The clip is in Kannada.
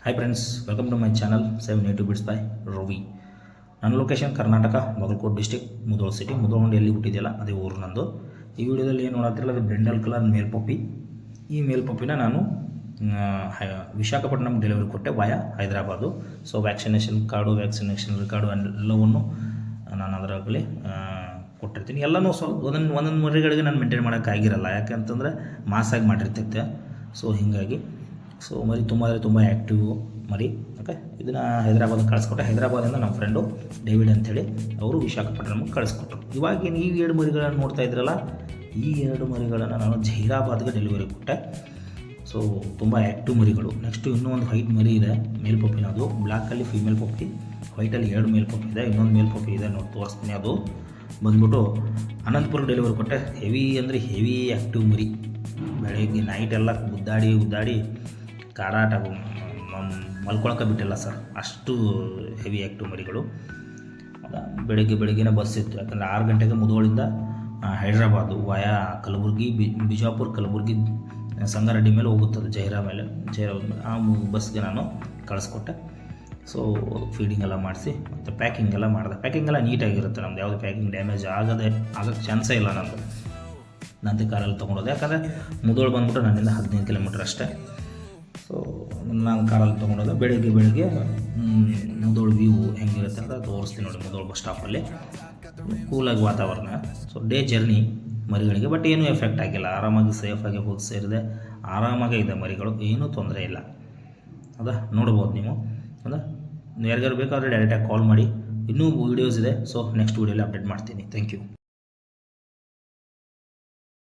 Hi friends, welcome to my channel 7 native bits by Ravi. ನನ್ನ location Karnataka, Bagalkote district, Mudhol city. Mudhol ಎಲ್ಲಿ ಹುಟ್ಟಿದೆಯಲ್ಲ ಅದೇ ಊರು ನಂದು. ಈ ವಿಡಿಯೋದಲ್ಲಿ ಏನು ನೋಡತ್ತಿರಲ್ಲ, ಅದು ಬ್ರಿಂಡಲ್ ಕಲರ್ ಮೇಲ್ ಪಪ್ಪಿ. ಈ ಮೇಲ್ ಪಪ್ಪಿನ ನಾನು ವಿಶಾಖಪಟ್ಟಣಂ ಡೆಲಿವರಿ ಕೊಟ್ಟೆ ವಾಯ Hyderabad. So vaccination card, vaccination record ಎಲ್ಲವನ್ನೂ ನಾನು ಅದರಾಗಲಿ ಕೊಟ್ಟಿರ್ತೀನಿ. ಎಲ್ಲನೂ ಸ್ವಲ್ಪ ಒಂದೊಂದು ಮರಿಗಳಿಗೆ ನಾನು ಮೇಂಟೈನ್ ಮಾಡೋಕ್ಕಾಗಿರಲ್ಲ, ಯಾಕೆಂತಂದರೆ ಮಾಸಾಗಿ ಮಾಡಿರ್ತೈತೆ. ಸೊ ಹೀಗಾಗಿ ಮರಿ ತುಂಬ ಆ್ಯಕ್ಟಿವ್ ಮರಿ. ಓಕೆ, ಇದನ್ನು ಹೈದರಾಬಾದ್ ಕಳಿಸ್ಕೊಟ್ಟೆ. ಹೈದರಾಬಾದಿಂದ ನಮ್ಮ ಫ್ರೆಂಡು ಡೇವಿಡ್ ಅಂಥೇಳಿ ಅವರು ವಿಶಾಖಪಟ್ಟಣಕ್ಕೆ ಕಳಿಸ್ಕೊಟ್ರು. ಇವಾಗೇನು ಈ 2 ಮರಿಗಳನ್ನು ನೋಡ್ತಾ ಇದ್ರಲ್ಲ, ಈ 2 ಮರಿಗಳನ್ನು ನಾನು ಜಹೀರಾಬಾದ್ಗೆ ಡೆಲಿವರಿ ಕೊಟ್ಟೆ. ಸೊ ತುಂಬ ಆ್ಯಕ್ಟಿವ್ ಮರಿಗಳು. ನೆಕ್ಸ್ಟು ಇನ್ನೂ ಒಂದು ವೈಟ್ ಮರಿ ಇದೆ, ಮೇಲ್ ಪಪ್ಪಿನ. ಅದು ಬ್ಲ್ಯಾಕಲ್ಲಿ ಫೀಮೇಲ್ ಪಪ್ಪಿ, ವೈಟಲ್ಲಿ 2 ಮೇಲ್ ಪಪ್ಪಿ ಇದೆ. ಇನ್ನೊಂದು ಮೇಲ್ ಪಪ್ಪಿ ಇದೆ, ನೋಡಿ ತೋರಿಸ್ತೀನಿ. ಅದು ಬಂದ್ಬಿಟ್ಟು ಅನಂತಪುರ ಡೆಲಿವರಿ ಕೊಟ್ಟೆ. ಹೆವಿ ಅಂದರೆ ಹೆವಿ ಆ್ಯಕ್ಟಿವ್ ಮರಿ. ಬೆಳಗ್ಗೆ ನೈಟೆಲ್ಲ ಗುದ್ದಾಡಿ ಕಾಡಾಟ ಮಲ್ಕೊಳಕ್ಕೆ ಬಿಟ್ಟಿಲ್ಲ ಸರ್, ಅಷ್ಟು ಹೆವಿ ಆ್ಯಕ್ಟಿವ್ ಮರಿಗಳು. ಬೆಳಗ್ಗೆನೇ ಬಸ್ ಇತ್ತು, ಯಾಕಂದರೆ 6 ಗಂಟೆಗೆ ಮುಧೋಳಿಂದ ಹೈದ್ರಾಬಾದು ವಾಯಾ ಕಲಬುರ್ಗಿ, ಬಿಜಾಪುರ, ಕಲಬುರ್ಗಿ, ಸಂಗಾರೆಡ್ಡಿ ಮೇಲೆ ಹೋಗುತ್ತದೆ, ಜಹೀರಾಬಾದ್ ಮೇಲೆ. ಆ ಬಸ್ಗೆ ನಾನು ಕಳಿಸ್ಕೊಟ್ಟೆ. ಸೊ ಫೀಡಿಂಗ್ ಎಲ್ಲ ಮಾಡಿಸಿ ಮತ್ತು ಪ್ಯಾಕಿಂಗ್ ಎಲ್ಲ ಮಾಡಿದೆ. ಪ್ಯಾಕಿಂಗ್ ಎಲ್ಲ ನೀಟಾಗಿರುತ್ತೆ ನಮ್ದು, ಯಾವುದು ಪ್ಯಾಕಿಂಗ್ ಡ್ಯಾಮೇಜ್ ಆಗೋಕ್ಕೆ ಚಾನ್ಸೇ ಇಲ್ಲ ನಮ್ಮದು. ನಂದಿ ಕಾರಲ್ಲಿ ತೊಗೊಂಡೋದೆ, ಯಾಕಂದರೆ ಮುಧೋಳು ಬಂದ್ಬಿಟ್ಟು ನನ್ನಿಂದ 15 ಕಿಲೋಮೀಟ್ರ್ ಅಷ್ಟೇ. ಸೊ ನಾನು ಕಾರಲ್ಲಿ ತೊಗೊಂಡೋದೆ. ಬೆಳಗ್ಗೆ ಮುಧೋಳು ವ್ಯೂ ಹೆಂಗಿರುತ್ತೆ ಅಂತ ತೋರಿಸ್ತೀನಿ ನೋಡಿ. ಮುಧೋಳು ಬಸ್ ಸ್ಟಾಪಲ್ಲಿ ಕೂಲಾಗಿ ವಾತಾವರಣ. ಸೊ ಡೇ ಜರ್ನಿ ಮರಿಗಳಿಗೆ, ಬಟ್ ಏನೂ ಎಫೆಕ್ಟ್ ಆಗಿಲ್ಲ. ಆರಾಮಾಗಿ ಸೇಫಾಗಿ ಹೋಗಿ ಸೇರಿದೆ, ಆರಾಮಾಗೇ ಇದೆ ಮರಿಗಳು, ಏನೂ ತೊಂದರೆ ಇಲ್ಲ. ಹೌದಾ, ನೋಡ್ಬೋದು ನೀವು. ಹೌದಾ, ಯಾರಿಗಾರು ಬೇಕಾದರೆ ಡೈರೆಕ್ಟಾಗಿ ಕಾಲ್ ಮಾಡಿ. ಇನ್ನೂ ವೀಡಿಯೋಸ್ ಇದೆ. ಸೊ ನೆಕ್ಸ್ಟ್ ವೀಡಿಯೋಲಿ ಅಪ್ಡೇಟ್ ಮಾಡ್ತೀನಿ. Thank you.